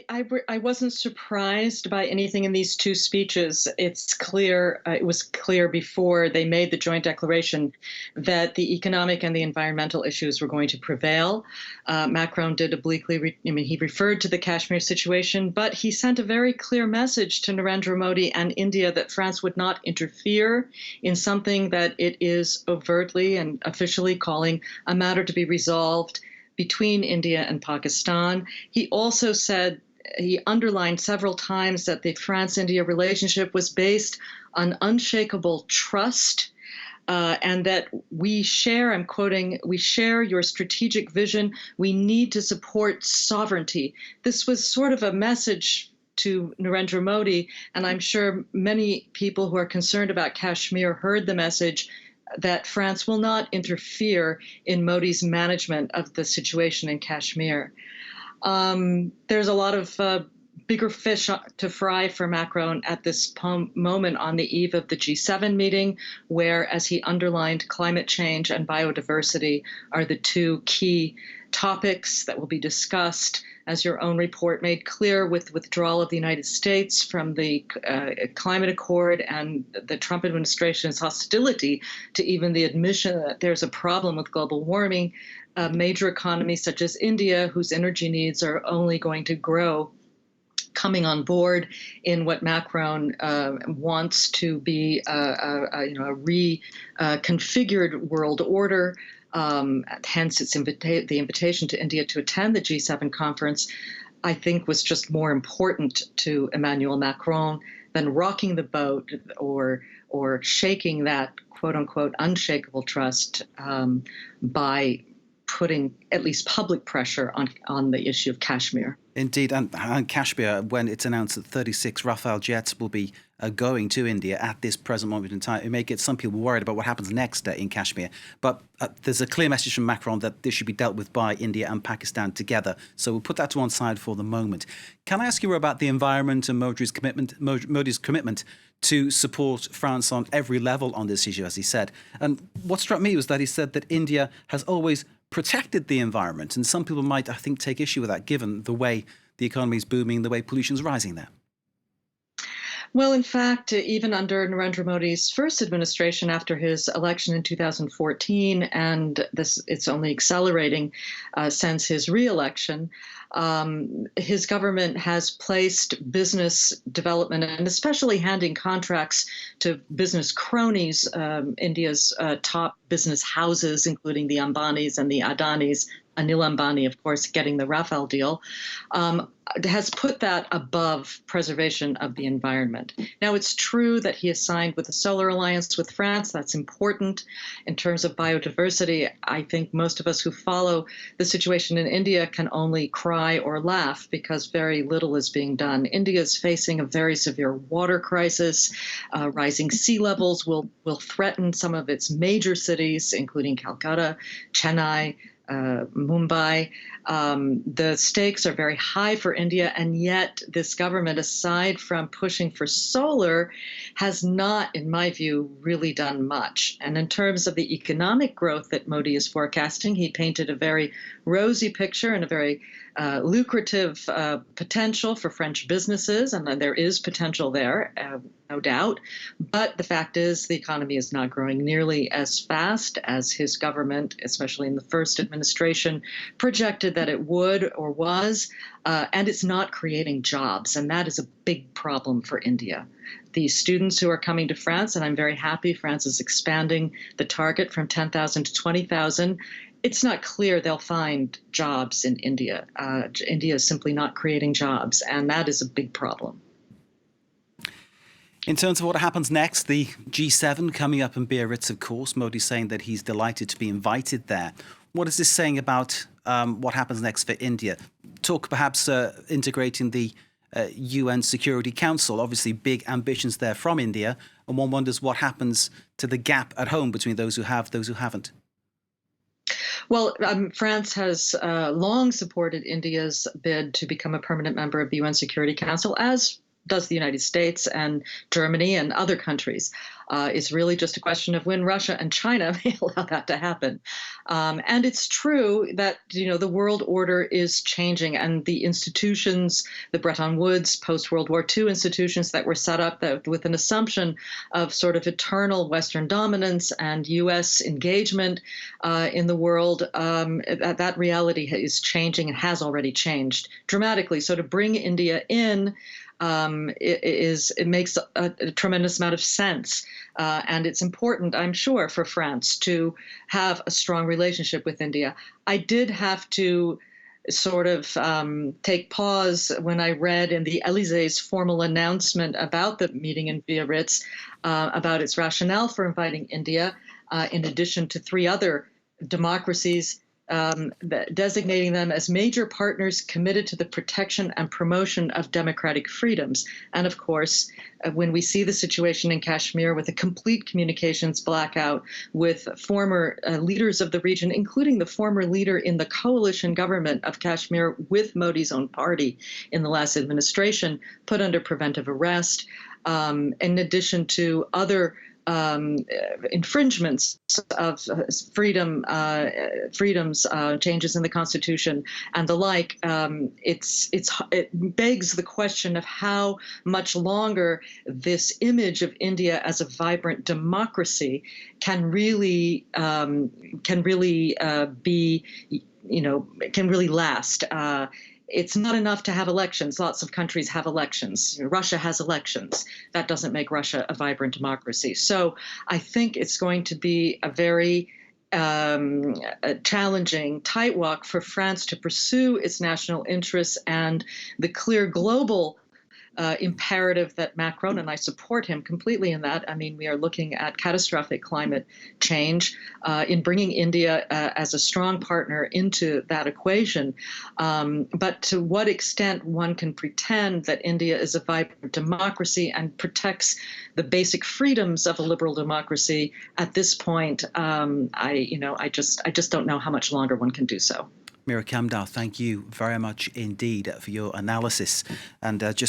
I wasn't surprised by anything in these two speeches. It's clear, it was clear before they made the joint declaration that the economic and the environmental issues were going to prevail. Macron did obliquely, he referred to the Kashmir situation, but he sent a very clear message to Narendra Modi and India that France would not interfere in something that it is overtly and officially calling a matter to be resolved between India and Pakistan. He also said, he underlined several times that the France India relationship was based on unshakable trust. And that we share, I'm quoting, we share your strategic vision. We need to support sovereignty. This was sort of a message to Narendra Modi, and I'm sure many people who are concerned about Kashmir heard the message that France will not interfere in Modi's management of the situation in Kashmir. There's a lot of bigger fish to fry for Macron at this moment on the eve of the G7 meeting, where, as he underlined, climate change and biodiversity are the two key topics that will be discussed, as your own report made clear, with withdrawal of the United States from the climate accord and the Trump administration's hostility to even the admission that there's a problem with global warming. Major economies such as India, whose energy needs are only going to grow, coming on board in what Macron wants to be a reconfigured world order. Hence, the invitation to India to attend the G7 conference, I think, was just more important to Emmanuel Macron than rocking the boat or shaking that quote unquote unshakable trust by putting at least public pressure on the issue of Kashmir. Indeed, and Kashmir, when it's announced that 36 Rafale jets will be going to India at this present moment in time, it may get some people worried about what happens next in Kashmir. But there's a clear message from Macron that this should be dealt with by India and Pakistan together. So we'll put that to one side for the moment. Can I ask you about the environment and Modi's commitment to support France on every level on this issue, as he said? And what struck me was that he said that India has always protected the environment. And some people might, I think, take issue with that, given the way the economy is booming, the way pollution is rising there. Well, in fact, even under Narendra Modi's first administration after his election in 2014, and it's only accelerating since his re-election, his government has placed business development and especially handing contracts to business cronies, India's top business houses, including the Ambanis and the Adanis. Anil Ambani, of course, getting the Rafale deal, has put that above preservation of the environment. Now, it's true that he has signed with the Solar Alliance with France. That's important. In terms of biodiversity, I think most of us who follow the situation in India can only cry or laugh because very little is being done. India is facing a very severe water crisis. Rising sea levels will threaten some of its major cities, including Calcutta, Chennai, Mumbai. The stakes are very high for India, and yet this government, aside from pushing for solar, has not, in my view, really done much. And in terms of the economic growth that Modi is forecasting, he painted a very rosy picture and a very lucrative potential for French businesses, and there is potential there, no doubt. But the fact is the economy is not growing nearly as fast as his government, especially in the first administration, projected that it would or was, and it's not creating jobs. And that is a big problem for India. The students who are coming to France, and I'm very happy France is expanding the target from 10,000 to 20,000, it's not clear they'll find jobs in India. India is simply not creating jobs, and that is a big problem. In terms of what happens next, the G7 coming up in Biarritz, of course. Modi's saying that he's delighted to be invited there. What is this saying about what happens next for India? Talk perhaps integrating the UN Security Council. Obviously, big ambitions there from India, and one wonders what happens to the gap at home between those who have, those who haven't. Well, France has long supported India's bid to become a permanent member of the UN Security Council, as does the United States and Germany and other countries. It's really just a question of when Russia and China may allow that to happen. And it's true that the world order is changing, and the institutions, the Bretton Woods post World War II institutions that were set up with an assumption of sort of eternal Western dominance and U.S. engagement in the world, that reality is changing and has already changed dramatically. So to bring India in it makes a tremendous amount of sense. And it's important, I'm sure, for France to have a strong relationship with India. I did have to sort of take pause when I read in the Élysées formal announcement about the meeting in Biarritz about its rationale for inviting India, in addition to three other democracies, designating them as major partners committed to the protection and promotion of democratic freedoms. And of course, when we see the situation in Kashmir with a complete communications blackout with former leaders of the region, including the former leader in the coalition government of Kashmir with Modi's own party in the last administration, put under preventive arrest, in addition to other infringements of freedoms, changes in the Constitution, and the like. It begs the question of how much longer this image of India as a vibrant democracy can really be, can really last. It's not enough to have elections. Lots of countries have elections. Russia has elections. That doesn't make Russia a vibrant democracy. So I think it's going to be a very a challenging tight walk for France to pursue its national interests and the clear global imperative that Macron, and I support him completely in that. I mean, we are looking at catastrophic climate change in bringing India as a strong partner into that equation. But to what extent one can pretend that India is a vibrant democracy and protects the basic freedoms of a liberal democracy at this point, I just don't know how much longer one can do so. Mira Kamdar, thank you very much indeed for your analysis. And just